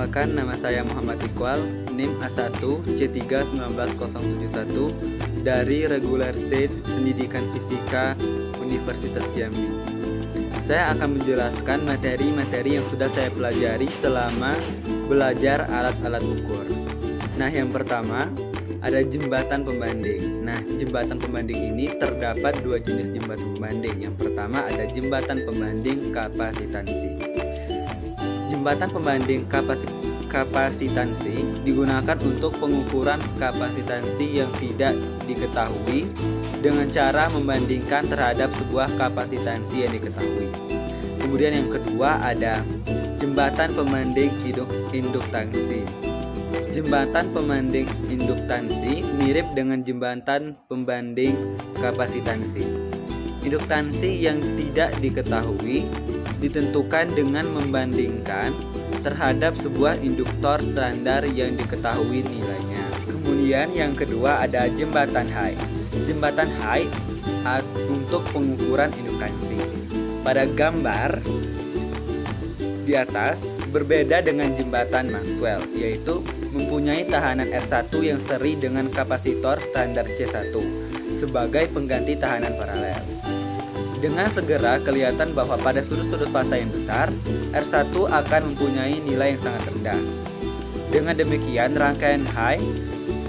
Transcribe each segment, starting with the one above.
Perkenalkan, nama saya Muhammad Iqbal, NIM A1C3-19071 dari Reguler C Pendidikan Fisika Universitas Jambi. Saya akan menjelaskan materi-materi yang sudah saya pelajari selama belajar alat-alat ukur. Nah, yang pertama ada jembatan pembanding. Nah, jembatan pembanding ini terdapat dua jenis jembatan pembanding. Yang pertama ada jembatan pembanding kapasitansi. Jembatan pembanding kapasitansi digunakan untuk pengukuran kapasitansi yang tidak diketahui dengan cara membandingkan terhadap sebuah kapasitansi yang diketahui. Kemudian yang kedua ada jembatan pembanding induktansi. Jembatan pembanding induktansi mirip dengan jembatan pembanding kapasitansi. Induktansi yang tidak diketahui ditentukan dengan membandingkan terhadap sebuah induktor standar yang diketahui nilainya. Kemudian yang kedua ada jembatan High. Jembatan High untuk pengukuran induktansi. Pada gambar di atas berbeda dengan jembatan Maxwell, yaitu mempunyai tahanan R1 yang seri dengan kapasitor standar C1 sebagai pengganti tahanan paralel. Dengan segera kelihatan bahwa pada sudut-sudut fasa yang besar, R1 akan mempunyai nilai yang sangat rendah. Dengan demikian, rangkaian High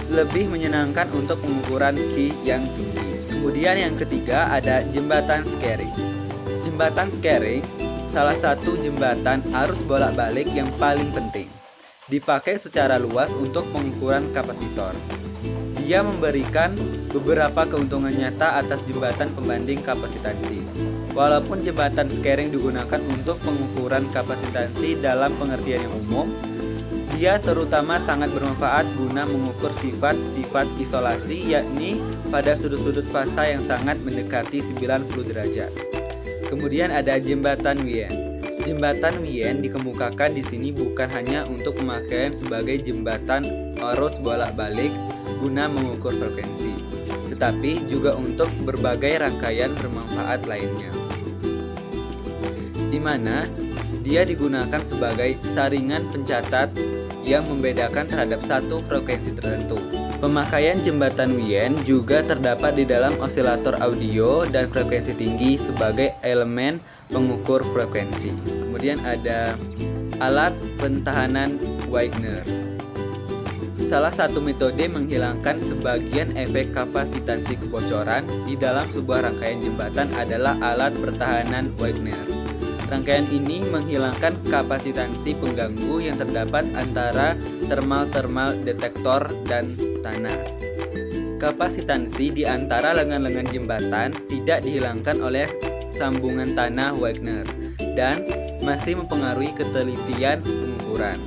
lebih menyenangkan untuk pengukuran Q yang tinggi. Kemudian yang ketiga ada jembatan Scaring. Jembatan Scaring salah satu jembatan arus bolak-balik yang paling penting. Dipakai secara luas untuk pengukuran kapasitor. Dia memberikan beberapa keuntungan nyata atas jembatan pembanding kapasitansi. Walaupun jembatan Scaring digunakan untuk pengukuran kapasitansi dalam pengertian yang umum, dia terutama sangat bermanfaat guna mengukur sifat-sifat isolasi, yakni pada sudut-sudut fasa yang sangat mendekati 90 derajat. Kemudian ada jembatan Wien. Jembatan Wien dikemukakan di sini bukan hanya untuk pemakaian sebagai jembatan arus bolak-balik guna mengukur frekuensi, tetapi juga untuk berbagai rangkaian bermanfaat lainnya, di mana dia digunakan sebagai saringan pencatat yang membedakan terhadap satu frekuensi tertentu. Pemakaian jembatan Wien juga terdapat di dalam osilator audio dan frekuensi tinggi sebagai elemen pengukur frekuensi. Kemudian ada alat pentahanan Wigner. Salah satu metode menghilangkan sebagian efek kapasitansi kebocoran di dalam sebuah rangkaian jembatan adalah alat pertahanan Wigner. Rangkaian ini menghilangkan kapasitansi pengganggu yang terdapat antara thermal detektor dan tanah. Kapasitansi di antara lengan-lengan jembatan tidak dihilangkan oleh sambungan tanah Wigner dan masih mempengaruhi ketelitian pengukuran.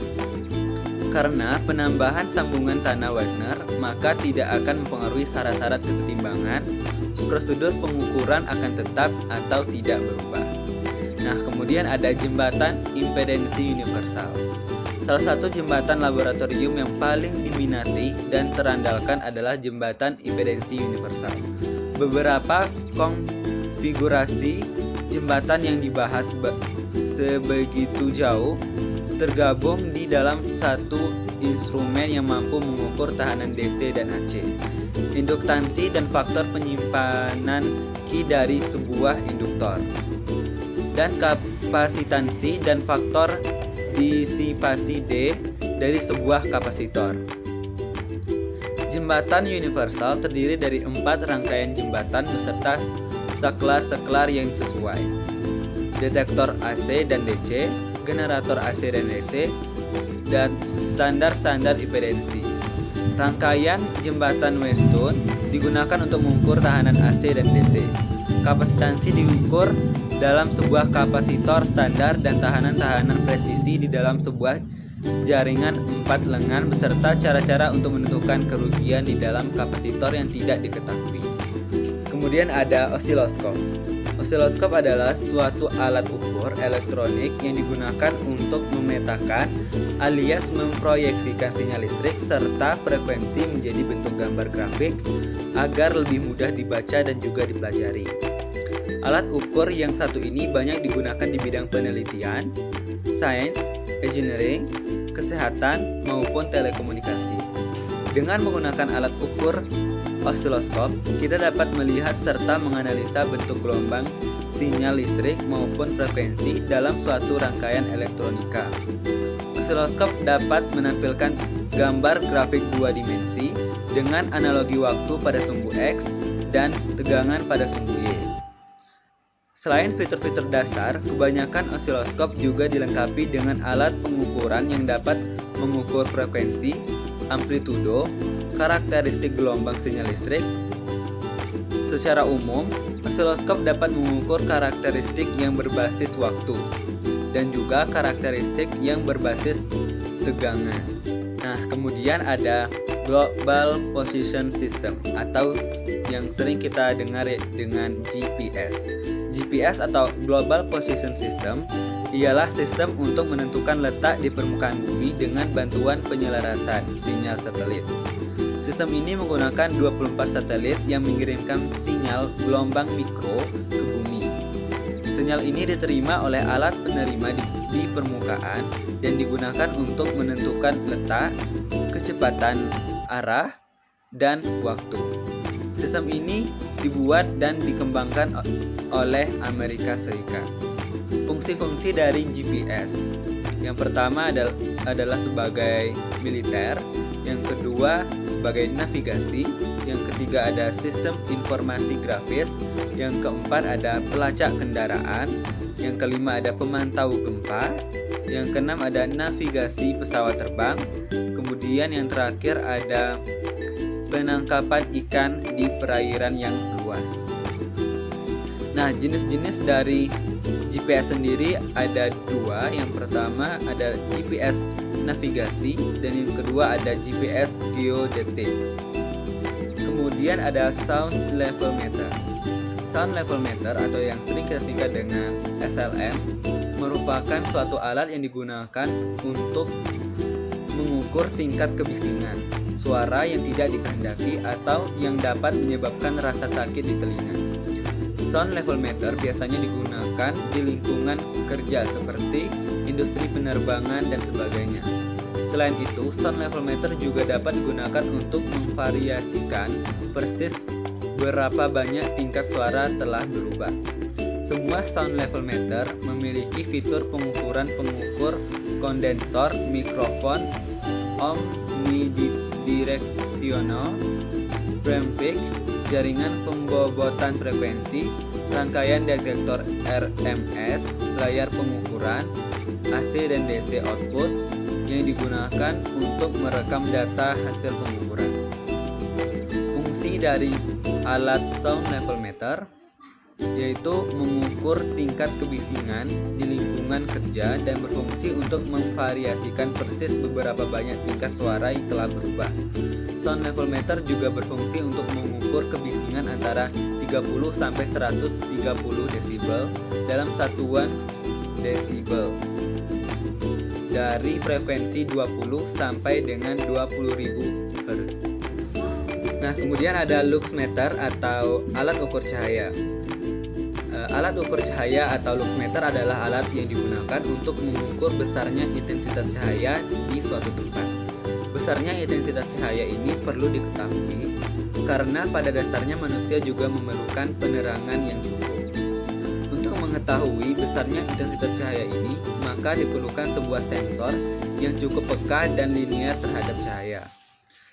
Karena penambahan sambungan tanah Wigner, maka tidak akan mempengaruhi syarat-syarat kesetimbangan. Prosedur pengukuran akan tetap atau tidak berubah. Nah, kemudian ada jembatan impedensi universal. Salah satu jembatan laboratorium yang paling diminati dan terandalkan adalah jembatan impedensi universal. Beberapa konfigurasi jembatan yang dibahas sebegitu jauh tergabung di dalam satu instrumen yang mampu mengukur tahanan DC dan AC, induktansi dan faktor penyimpanan Q dari sebuah induktor, dan kapasitansi dan faktor disipasi D dari sebuah kapasitor. Jembatan universal terdiri dari 4 rangkaian jembatan beserta saklar-saklar yang sesuai, detektor AC dan DC, generator AC dan DC, dan standar-standar impedensi. Rangkaian jembatan Weston digunakan untuk mengukur tahanan AC dan DC. Kapasitansi diukur dalam sebuah kapasitor standar dan tahanan-tahanan presisi di dalam sebuah jaringan 4 lengan beserta cara-cara untuk menentukan kerugian di dalam kapasitor yang tidak diketahui. Kemudian ada osiloskop. Osiloskop adalah suatu alat ukur elektronik yang digunakan untuk memetakan alias memproyeksikan sinyal listrik serta frekuensi menjadi bentuk gambar grafik agar lebih mudah dibaca dan juga dipelajari. Alat ukur yang satu ini banyak digunakan di bidang penelitian, sains, engineering, kesehatan, maupun telekomunikasi. Dengan menggunakan alat ukur osiloskop, kita dapat melihat serta menganalisa bentuk gelombang, sinyal listrik, maupun frekuensi dalam suatu rangkaian elektronika. Osiloskop dapat menampilkan gambar grafik dua dimensi dengan analogi waktu pada sumbu X dan tegangan pada sumbu Y. Selain fitur-fitur dasar, kebanyakan osiloskop juga dilengkapi dengan alat pengukuran yang dapat mengukur frekuensi, amplitudo, karakteristik gelombang sinyal listrik. Secara umum, osiloskop dapat mengukur karakteristik yang berbasis waktu dan juga karakteristik yang berbasis tegangan. Nah, kemudian ada Global Position System atau yang sering kita dengar dengan GPS. GPS atau Global Position System ialah sistem untuk menentukan letak di permukaan bumi dengan bantuan penyelarasan sinyal satelit. Sistem ini menggunakan 24 satelit yang mengirimkan sinyal gelombang mikro ke bumi. Sinyal ini diterima oleh alat penerima di permukaan dan digunakan untuk menentukan letak, kecepatan, arah, dan waktu. Sistem ini dibuat dan dikembangkan oleh Amerika Serikat. Fungsi-fungsi dari GPS. Yang pertama adalah sebagai militer, yang kedua sebagai navigasi, yang ketiga ada sistem informasi grafis, yang keempat ada pelacak kendaraan, yang kelima ada pemantau gempa, yang keenam ada navigasi pesawat terbang, kemudian yang terakhir ada penangkapan ikan di perairan yang luas. Nah, jenis-jenis dari GPS sendiri ada dua. Yang pertama ada GPS navigasi dan yang kedua ada GPS geodetik. Kemudian ada sound level meter. Sound level meter atau yang sering kita singkat dengan SLM merupakan suatu alat yang digunakan untuk mengukur tingkat kebisingan suara yang tidak dikehendaki atau yang dapat menyebabkan rasa sakit di telinga. Sound level meter biasanya digunakan di lingkungan kerja seperti industri penerbangan dan sebagainya. Selain itu, sound level meter juga dapat digunakan untuk memvariasikan persis berapa banyak tingkat suara telah berubah. Semua sound level meter memiliki fitur pengukur kondensor, mikrofon, omnidirectional, preamplifier, jaringan pembobotan frekuensi, rangkaian detektor RMS, layar pengukuran, AC dan DC output yang digunakan untuk merekam data hasil pengukuran. Fungsi dari alat sound level meter yaitu mengukur tingkat kebisingan di lingkungan kerja dan berfungsi untuk memvariasikan persis beberapa banyak tingkat suara yang telah berubah. Sound level meter juga berfungsi untuk mengukur kebisingan antara 30 sampai 130 desibel dalam satuan desibel dari frekuensi 20 sampai dengan 20.000 Hz. Nah, kemudian ada lux meter atau alat ukur cahaya. Alat ukur cahaya atau lux meter adalah alat yang digunakan untuk mengukur besarnya intensitas cahaya di suatu tempat. Besarnya intensitas cahaya ini perlu diketahui karena pada dasarnya manusia juga memerlukan penerangan yang cukup. Untuk mengetahui besarnya intensitas cahaya ini, maka diperlukan sebuah sensor yang cukup peka dan linear terhadap cahaya.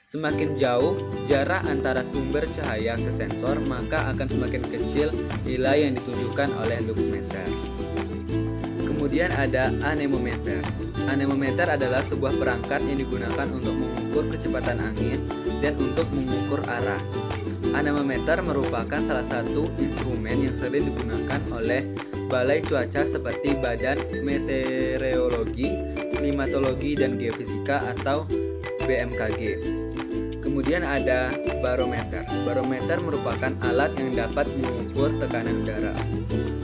Semakin jauh jarak antara sumber cahaya ke sensor, maka akan semakin kecil nilai yang ditunjukkan oleh lux meter. Kemudian ada anemometer. Anemometer adalah sebuah perangkat yang digunakan untuk mengukur kecepatan angin dan untuk mengukur arah. Anemometer merupakan salah satu instrumen yang sering digunakan oleh balai cuaca seperti Badan Meteorologi, Klimatologi dan Geofisika atau BMKG. Kemudian ada barometer. Barometer merupakan alat yang dapat mengukur tekanan udara.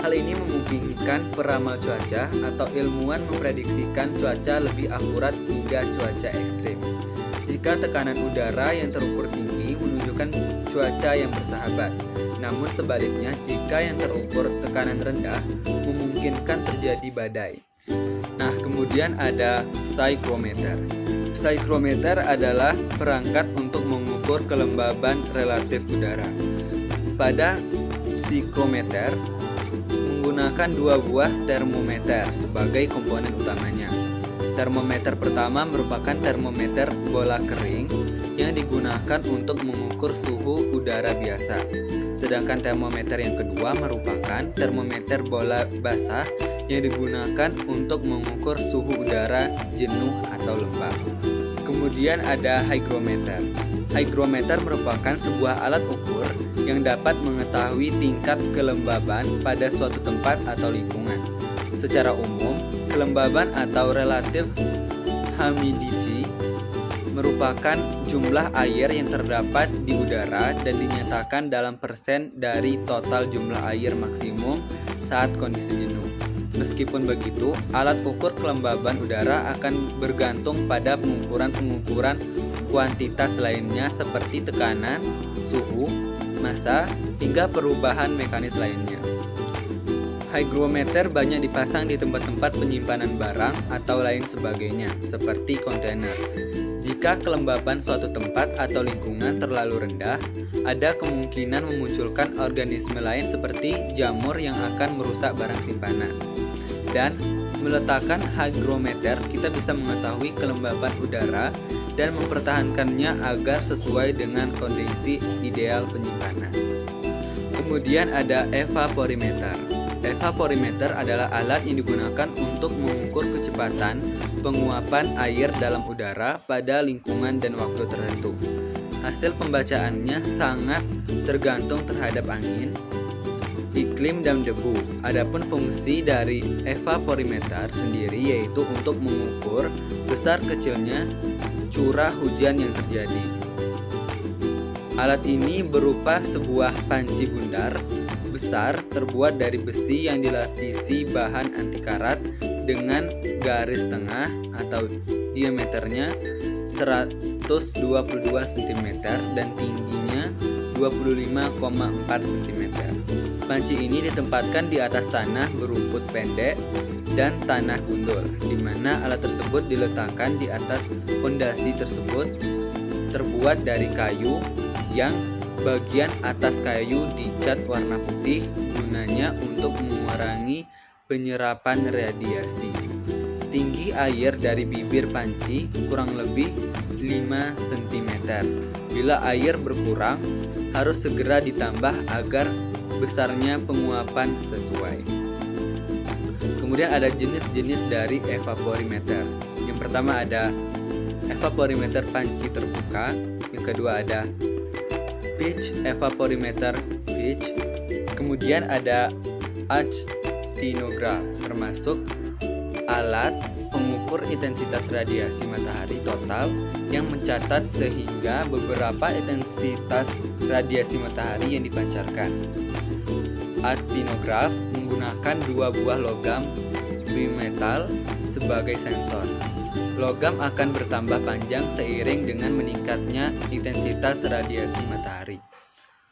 Hal ini memungkinkan peramal cuaca atau ilmuwan memprediksikan cuaca lebih akurat hingga cuaca ekstrim. Jika tekanan udara yang terukur tinggi menunjukkan cuaca yang bersahabat. Namun sebaliknya, jika yang terukur tekanan rendah memungkinkan terjadi badai. Nah, kemudian Kemudian ada psychrometer. Psychrometer adalah perangkat untuk mengukur kelembaban relatif udara. Pada psychrometer menggunakan dua buah termometer sebagai komponen utamanya. Termometer pertama merupakan termometer bola kering yang digunakan untuk mengukur suhu udara biasa. Sedangkan termometer yang kedua merupakan termometer bola basah yang digunakan untuk mengukur suhu udara jenuh atau lembab. Kemudian ada hygrometer. Hygrometer merupakan sebuah alat ukur yang dapat mengetahui tingkat kelembaban pada suatu tempat atau lingkungan. Secara umum, kelembaban atau relative humidity merupakan jumlah air yang terdapat di udara dan dinyatakan dalam persen dari total jumlah air maksimum saat kondisi jenuh. Meskipun begitu, alat ukur kelembaban udara akan bergantung pada pengukuran kuantitas lainnya seperti tekanan, suhu, massa, hingga perubahan mekanis lainnya. Hygrometer banyak dipasang di tempat-tempat penyimpanan barang atau lain sebagainya, seperti kontainer. Jika kelembaban suatu tempat atau lingkungan terlalu rendah, ada kemungkinan memunculkan organisme lain seperti jamur yang akan merusak barang simpanan. Dan meletakkan hygrometer, kita bisa mengetahui kelembaban udara dan mempertahankannya agar sesuai dengan kondisi ideal penyimpanan. Kemudian ada evaporimeter. Evaporimeter adalah alat yang digunakan untuk mengukur kecepatan penguapan air dalam udara pada lingkungan dan waktu tertentu. Hasil pembacaannya sangat tergantung terhadap angin, iklim, dan debu. Adapun fungsi dari evaporimeter sendiri yaitu untuk mengukur besar kecilnya curah hujan yang terjadi. Alat ini berupa sebuah panci bundar besar terbuat dari besi yang dilapisi bahan anti karat dengan garis tengah atau diameternya 122 cm dan tingginya 25,4 cm. Panci ini ditempatkan di atas tanah berumput pendek dan tanah gundul, di mana alat tersebut diletakkan di atas fondasi tersebut terbuat dari kayu yang bagian atas kayu dicat warna putih, gunanya untuk mengurangi penyerapan radiasi. Tinggi air dari bibir panci kurang lebih 5 cm. Bila air berkurang, harus segera ditambah agar besarnya penguapan sesuai. Kemudian ada jenis-jenis dari evaporimeter. Yang pertama ada evaporimeter panci terbuka. Yang kedua ada pitch evaporimeter pitch. Kemudian ada actinograph, termasuk alat pengukur intensitas radiasi matahari total yang mencatat sehingga beberapa intensitas radiasi matahari yang dipancarkan. Actinograph menggunakan dua buah logam bimetal sebagai sensor. Logam akan bertambah panjang seiring dengan meningkatnya intensitas radiasi matahari.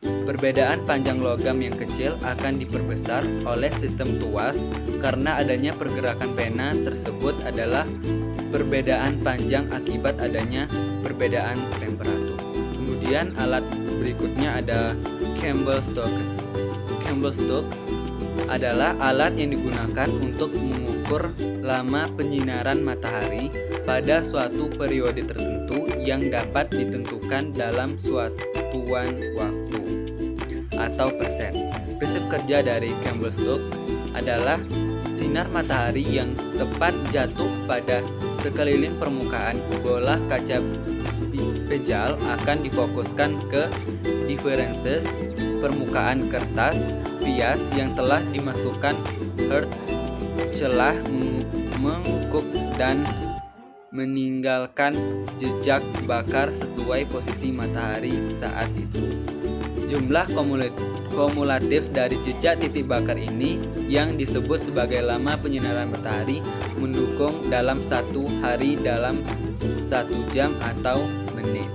Perbedaan panjang logam yang kecil akan diperbesar oleh sistem tuas karena adanya pergerakan pena tersebut adalah perbedaan panjang akibat adanya perbedaan temperatur. Kemudian alat berikutnya ada Campbell-Stokes. Campbell-Stokes adalah alat yang digunakan untuk mengukur lama penyinaran matahari pada suatu periode tertentu yang dapat ditentukan dalam satuan waktu atau persen. Prinsip kerja dari Campbell-Stokes adalah sinar matahari yang tepat jatuh pada sekeliling permukaan bola kaca pejal akan difokuskan ke differences permukaan kertas pias yang telah dimasukkan earth celah mengkuk dan meninggalkan jejak bakar sesuai posisi matahari saat itu. Jumlah kumulatif dari jejak titik bakar ini yang disebut sebagai lama penyinaran matahari mendukung dalam satu hari dalam 1 jam atau menit.